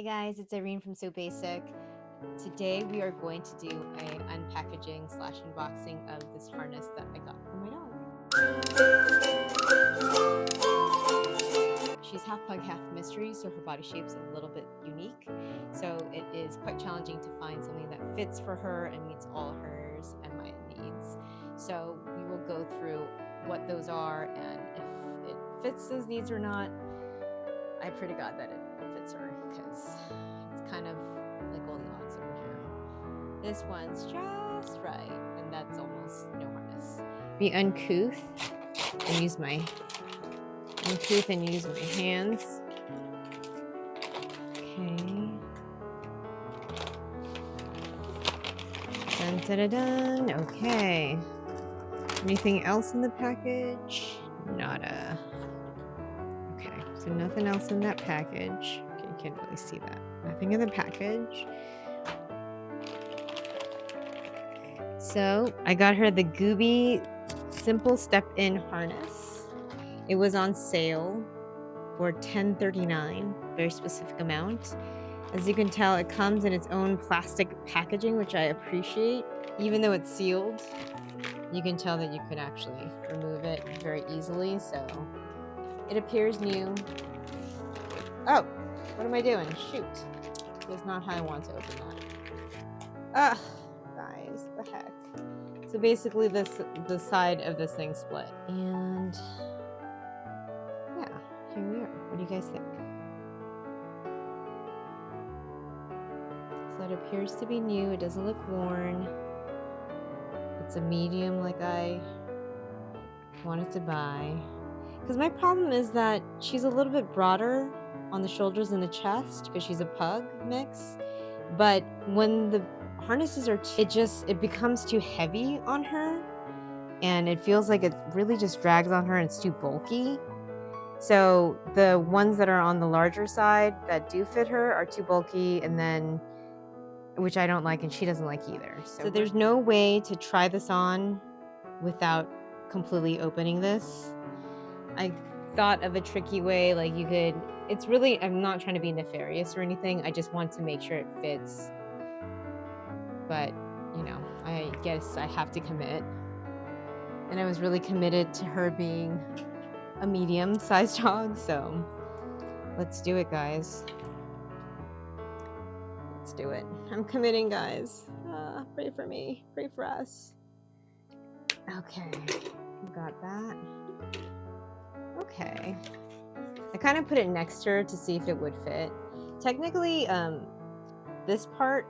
guys, it's Irene from So Basic. Today we are going to do a unpackaging / unboxing of this harness that I got for my dog. She's half pug, half mystery, so her body shape's a little bit unique. So it is quite challenging to find something that fits for her and meets all hers and my needs. So we will go through what those are and if it fits those needs or not. I pray to God that it fits her because it's kind of like Goldilocks over here. This one's just right, and that's almost no harness. Be uncouth and use my hands. Okay. Dun dun dun dun. Okay. Anything else in the package? Nada. Okay, so nothing else in that package. Okay, you can't really see that. Nothing in the package. So I got her the Gooby Simple Step-In Harness. It was on sale for $10.39, very specific amount. As you can tell, it comes in its own plastic packaging, which I appreciate. Even though it's sealed, you can tell that you can actually remove it very easily, so it appears new. Oh, what am I doing? Shoot. That's not how I want to open that. Ugh, guys, the heck. So basically the side of this thing split. And yeah, here we are. What do you guys think? So it appears to be new. It doesn't look worn. It's a medium like I wanted to buy. Because my problem is that she's a little bit broader on the shoulders and the chest because she's a pug mix. But when the harnesses are, it becomes too heavy on her. And it feels like it really just drags on her and it's too bulky. So the ones that are on the larger side that do fit her are too bulky, and then, which I don't like and she doesn't like either. So there's no way to try this on without completely opening this. I thought of a tricky way, like you could, it's really, I'm not trying to be nefarious or anything. I just want to make sure it fits. But, you know, I guess I have to commit. And I was really committed to her being a medium-sized dog, so let's do it, guys. Let's do it. I'm committing, guys. Pray for me. Pray for us. Okay, got that. Okay. I kind of put it next to her to see if it would fit. Technically, this part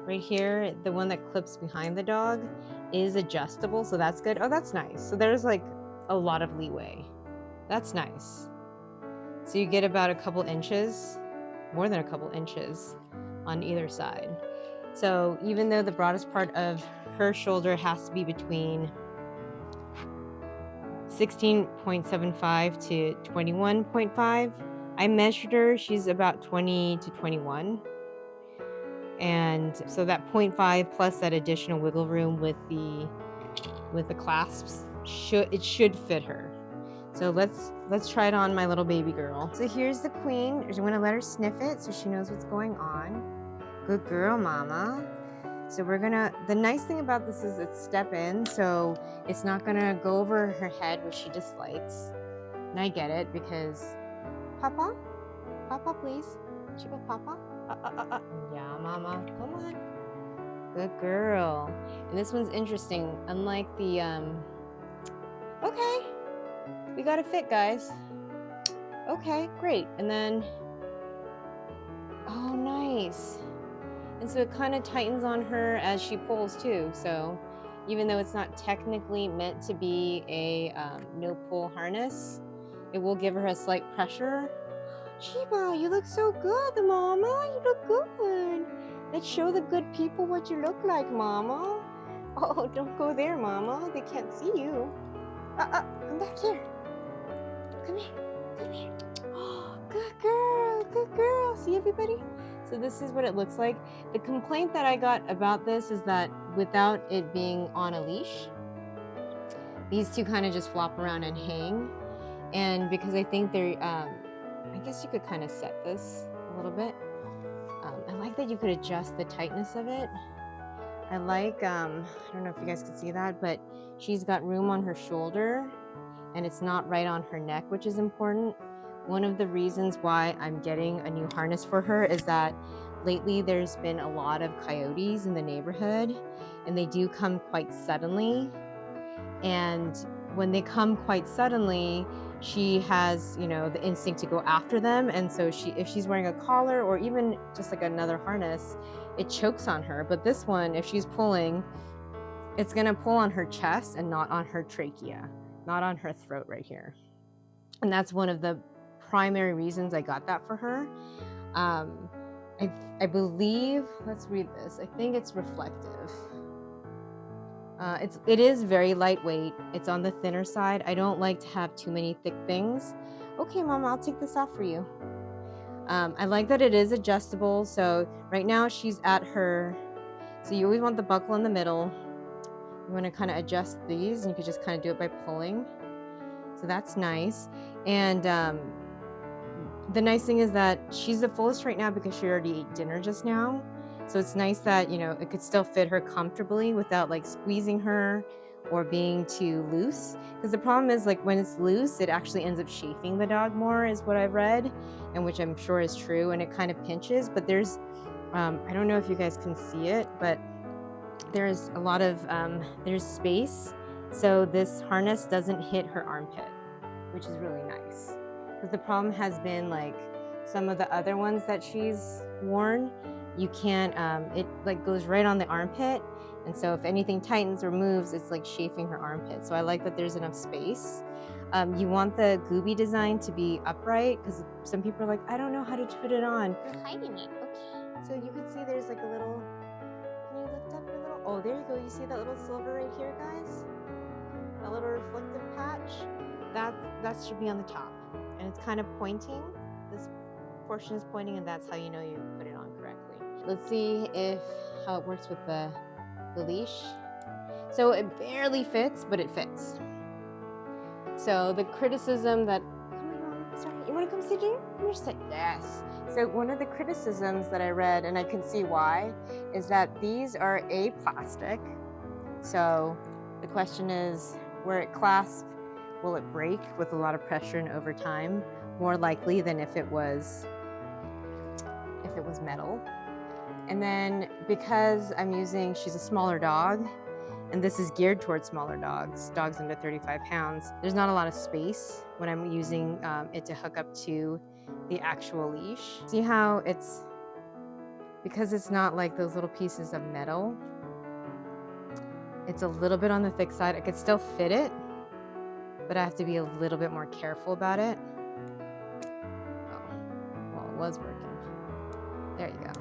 right here, the one that clips behind the dog, is adjustable, so that's good. Oh, that's nice. So there's like a lot of leeway. That's nice. So you get about a couple inches, more than a couple inches on either side. So even though the broadest part of her shoulder has to be between 16.75 to 21.5, I measured her, she's about 20 to 21. And so that 0.5 plus that additional wiggle room with the clasps should fit her. So let's try it on my little baby girl. So here's the queen. I'm gonna let her sniff it so she knows what's going on. Good girl, mama. So the nice thing about this is it's step in, so it's not gonna go over her head, which she dislikes. And I get it because, Papa, please. Chico, Papa. Yeah, mama, come on. Good girl. And this one's interesting. Unlike the, okay, we got a fit, guys. Okay, great. And then, oh, nice. And so it kind of tightens on her as she pulls too. So even though it's not technically meant to be a no pull harness, it will give her a slight pressure. Sheba, you look so good, mama. You look good. Let's show the good people what you look like, mama. Oh, don't go there, mama. They can't see you. Come back here. Come here. Oh, good girl. See everybody? So this is what it looks like. The complaint that I got about this is that without it being on a leash, these two kind of just flop around and hang. And because I think they're, I guess you could kind of set this a little bit. like that you could adjust the tightness of it. I like, I don't know if you guys can see that, but she's got room on her shoulder and it's not right on her neck, which is important. One of the reasons why I'm getting a new harness for her is that lately there's been a lot of coyotes in the neighborhood and they do come quite suddenly. And when they come quite suddenly, she has, you know, the instinct to go after them. And so if she's wearing a collar or even just like another harness, it chokes on her. But this one, if she's pulling, it's gonna pull on her chest and not on her trachea, not on her throat right here. And that's one of the primary reasons I got that for her. I believe, let's read this. I think it's reflective. It is very lightweight. It's on the thinner side. I don't like to have too many thick things. Okay, Mama, I'll take this off for you. I like that it is adjustable. So right now she's at her, so you always want the buckle in the middle. You want to kind of adjust these and you can just kind of do it by pulling. So that's nice. And the nice thing is that she's the fullest right now because she already ate dinner just now. So it's nice that, you know, it could still fit her comfortably without like squeezing her or being too loose. Because the problem is like when it's loose, it actually ends up chafing the dog more is what I've read, and which I'm sure is true, and it kind of pinches. But there's, I don't know if you guys can see it, but there's a lot of, there's space. So this harness doesn't hit her armpit, which is really nice. Because the problem has been like some of the other ones that she's worn, you can't, it like goes right on the armpit. And so if anything tightens or moves, it's like chafing her armpit. So I like that there's enough space. You want the Gooby design to be upright because some people are like, I don't know how to put it on. You're hiding it, okay. So you can see there's like a little, can you lift up your little, oh, there you go. You see that little silver right here, guys? That little reflective patch? That should be on the top. And it's kind of pointing. This portion is pointing, and that's how you know you put it on correctly. Let's see how it works with the leash. So it barely fits, but it fits. So the criticism that, come on, Mom, sorry, you want to come sit here? Come here, sit. Yes. So one of the criticisms that I read, and I can see why, is that these are plastic. So the question is, where it clasps, will it break with a lot of pressure and over time? More likely than if it was metal. And then because she's a smaller dog, and this is geared towards smaller dogs under 35 pounds, there's not a lot of space when I'm using it to hook up to the actual leash. See how because it's not like those little pieces of metal, it's a little bit on the thick side. I could still fit it, but I have to be a little bit more careful about it. Oh, well, it was working. There you go.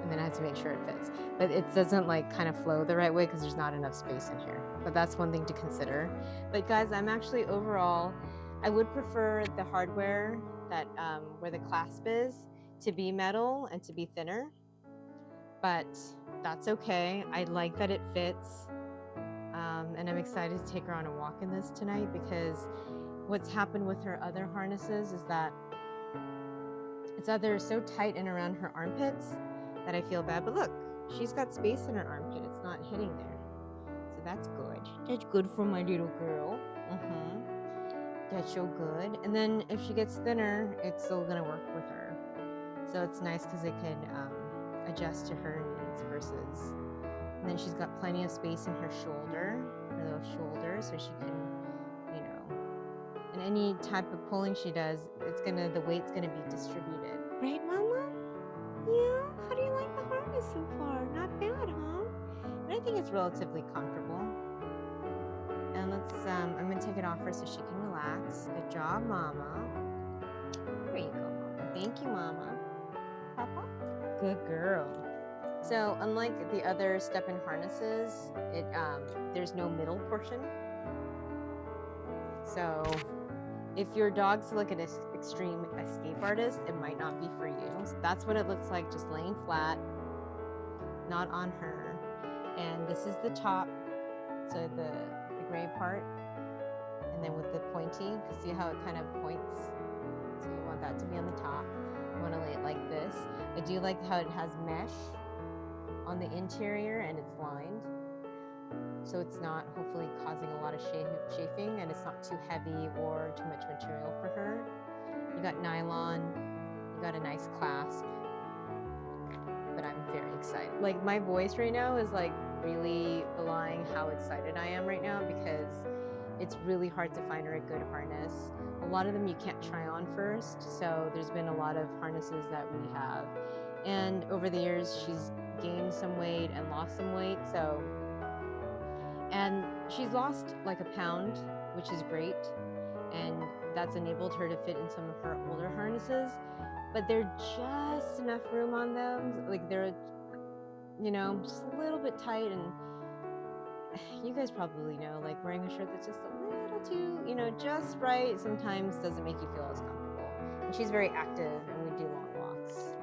And then I have to make sure it fits. But it doesn't like kind of flow the right way because there's not enough space in here. But that's one thing to consider. But guys, I'm actually overall, I would prefer the hardware that where the clasp is to be metal and to be thinner. But that's okay. I like that it fits. And I'm excited to take her on a walk in this tonight because what's happened with her other harnesses is that it's either so tight and around her armpits that I feel bad. But look, she's got space in her armpit. It's not hitting there. So that's good. That's good for my little girl. That's so good. And then if she gets thinner, it's still going to work with her. So it's nice because it can adjust to her needs versus... And then she's got plenty of space in her little shoulder, so she can, you know, and any type of pulling she does, the weight's gonna be distributed. Right, Mama? Yeah? How do you like the harness so far? Not bad, huh? And I think it's relatively comfortable. And I'm gonna take it off her so she can relax. Good job, Mama. There you go, Mama. Thank you, Mama. Papa? Good girl. So unlike the other step-in harnesses, there's no middle portion. So if your dog's like an extreme escape artist, it might not be for you. So that's what it looks like, just laying flat, not on her. And this is the top, so the gray part, and then with the pointy, see how it kind of points? So you want that to be on the top. want to lay it like this. I do like how it has mesh on the interior and it's lined, so it's not hopefully causing a lot of chafing, and it's not too heavy or too much material for her. You got nylon, you got a nice clasp, but I'm very excited. Like, my voice right now is like really belying how excited I am right now, because it's really hard to find her a good harness. A lot of them you can't try on first, so there's been a lot of harnesses that we have, and over the years she's gained some weight and lost some weight, and she's lost like a pound, which is great, and that's enabled her to fit in some of her older harnesses, but they're just enough room on them, like they're, you know, just a little bit tight. And you guys probably know, like, wearing a shirt that's just a little too, you know, just right sometimes doesn't make you feel as comfortable. And she's very active, and we do long walks.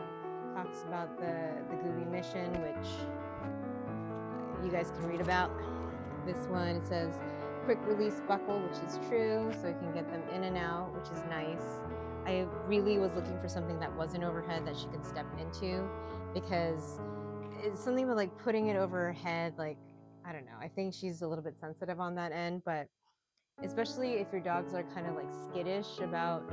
Talks about the Gooby mission, which you guys can read about. This one, it says quick release buckle, which is true, so you can get them in and out, which is nice. I really was looking for something that wasn't overhead that she can step into, because it's something with like putting it over her head, like, I don't know, I think she's a little bit sensitive on that end, but especially if your dogs are kind of like skittish about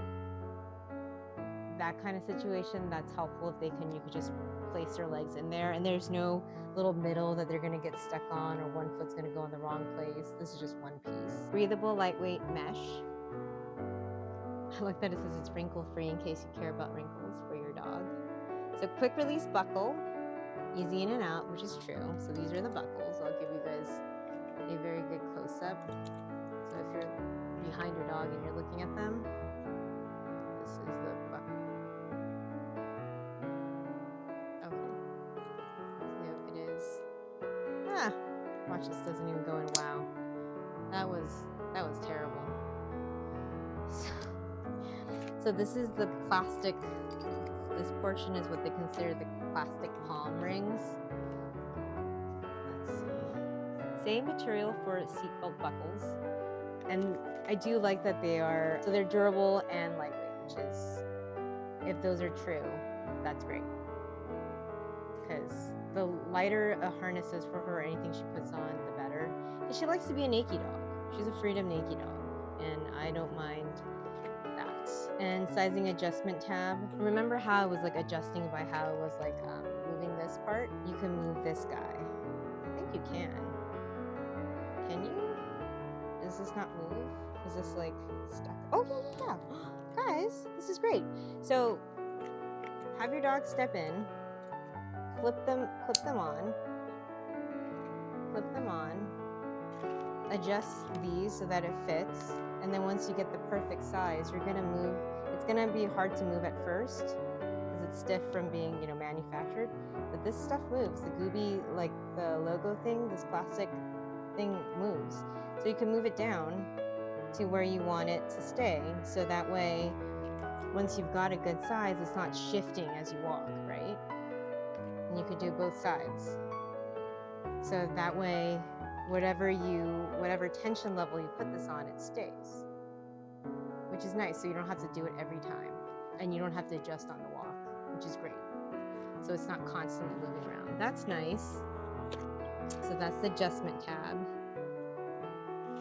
that kind of situation, that's helpful if you could just place their legs in there, and there's no little middle that they're gonna get stuck on, or one foot's gonna go in the wrong place. This is just one piece. Breathable, lightweight mesh. I like that it says it's wrinkle free in case you care about wrinkles for your dog. So quick release buckle, easy in and out, which is true. So these are the buckles. I'll give you guys a very good close up. So if you're behind your dog and you're looking at them, this is the buckle. Watch, this doesn't even go in. Wow, that was terrible. So this is the plastic. This portion is what they consider the plastic palm rings. Let's see. Same material for seatbelt buckles, and I do like that they're durable and lightweight, which is, if those are true, that's great. Because the lighter a harness is for her, anything she puts on, the better. And she likes to be a naked dog. She's a freedom naked dog, and I don't mind that. And sizing adjustment tab. Remember how I was like adjusting by how it was like moving this part? You can move this guy. I think you can. Can you? Does this not move? Is this like stuck? Oh yeah. Guys, this is great. So have your dog step in. Clip them on, adjust these so that it fits, and then once you get the perfect size, you're gonna move. It's gonna be hard to move at first because it's stiff from being, you know, manufactured, but this stuff moves. The Gooby, like the logo thing, this plastic thing moves. So you can move it down to where you want it to stay, so that way, once you've got a good size, it's not shifting as you walk, right? And you could do both sides. So that way, whatever tension level you put this on, it stays. Which is nice, so you don't have to do it every time. And you don't have to adjust on the walk, which is great. So it's not constantly moving around. That's nice. So that's the adjustment tab.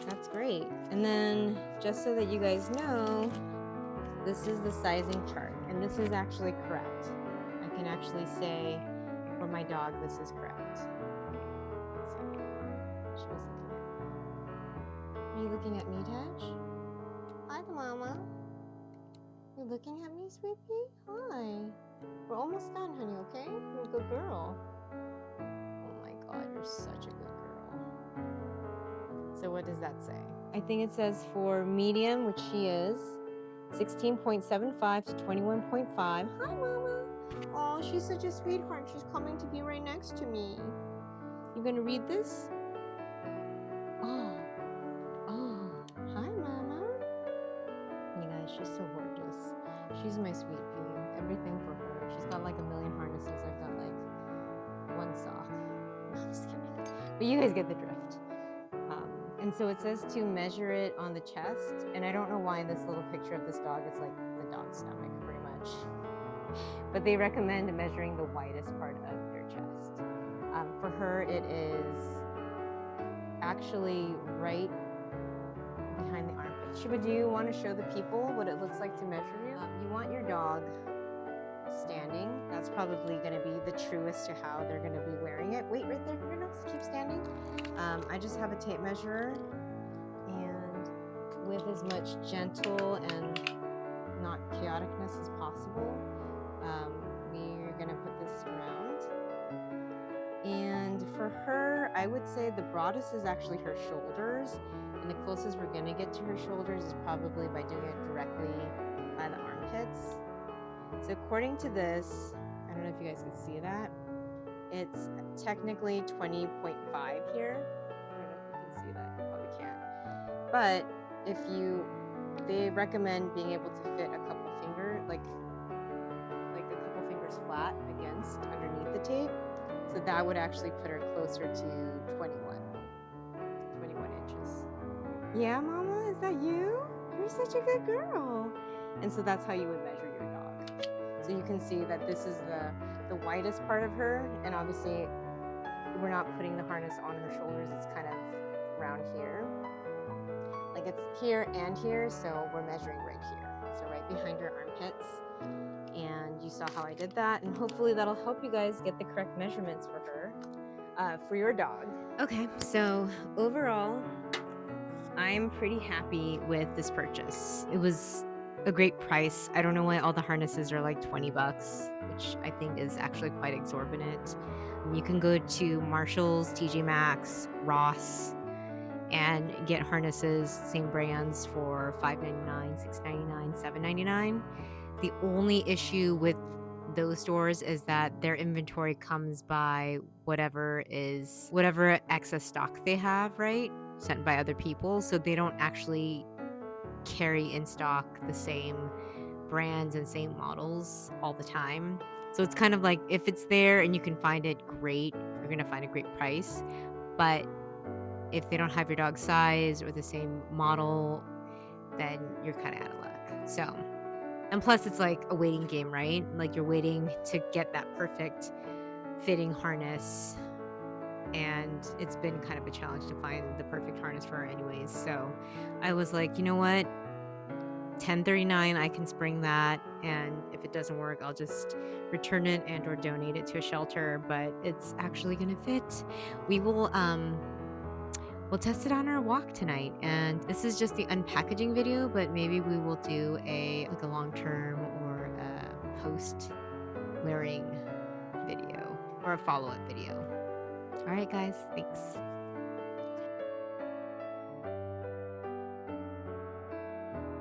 That's great. And then, just so that you guys know, this is the sizing chart. And this is actually correct. I can actually say, for my dog, this is correct. Let's see. She was looking at me. Are you looking at me, Taj? Hi, Mama. You're looking at me, sweetie? Hi. We're almost done, honey, okay? You're a good girl. Oh my God, you're such a good girl. So what does that say? I think it says for medium, which she is, 16.75 to 21.5. Hi, Mama. Oh, she's such a sweetheart. She's coming to be right next to me. You gonna read this? Oh, hi, Mama. You guys, she's so gorgeous. She's my sweet pea. Everything for her. She's got like a million harnesses. I've got like one sock. No, I'm just kidding. But you guys get the drift. And so it says to measure it on the chest. And I don't know why in this little picture of this dog, it's like the dog's stomach, pretty much. but they recommend measuring the widest part of their chest. For her, it is actually right behind the armpit. Shiba, do you want to show the people what it looks like to measure you? You want your dog standing. That's probably going to be the truest to how they're going to be wearing it. Wait, right there. No, keep standing. I just have a tape measure, and with as much gentle and not chaoticness as possible, we're going to put this around. And for her, I would say the broadest is actually her shoulders, and the closest we're going to get to her shoulders is probably by doing it directly by the armpits. So according to this, I don't know if you guys can see that, it's technically 20.5 here. I don't know if you can see that, you probably can't. But they recommend being able to fit a couple fingers, like a couple fingers flat against underneath the tape. So that would actually put her closer to 21 inches. Yeah, Mama, is that you? You're such a good girl. And so that's how you would measure your dog. So you can see that this is the widest part of her, and obviously we're not putting the harness on her shoulders, it's kind of around here. Like it's here and here, so we're measuring right here. So right behind her armpits. And you saw how I did that, and hopefully that'll help you guys get the correct measurements for her, for your dog. Okay, so overall, I'm pretty happy with this purchase. It was a great price. I don't know why all the harnesses are like 20 bucks, which I think is actually quite exorbitant. You can go to Marshall's, TJ Maxx, Ross, and get harnesses, same brands, for $5.99, $6.99, $7.99. The only issue with those stores is that their inventory comes by whatever excess stock they have, right? Sent by other people. So they don't actually carry in stock the same brands and same models all the time. So it's kind of like, if it's there and you can find it, great. You're going to find a great price. But if they don't have your dog's size or the same model, then you're kind of out of luck. So, and plus it's like a waiting game, right? Like you're waiting to get that perfect fitting harness. And it's been kind of a challenge to find the perfect harness for her anyways. So I was like, you know what? $10.39, I can spring that. And if it doesn't work, I'll just return it and or donate it to a shelter. But it's actually going to fit. We'll test it on our walk tonight, and this is just the unpackaging video, but maybe we will do a long-term or a post-wearing video or a follow-up video. All right, guys, thanks.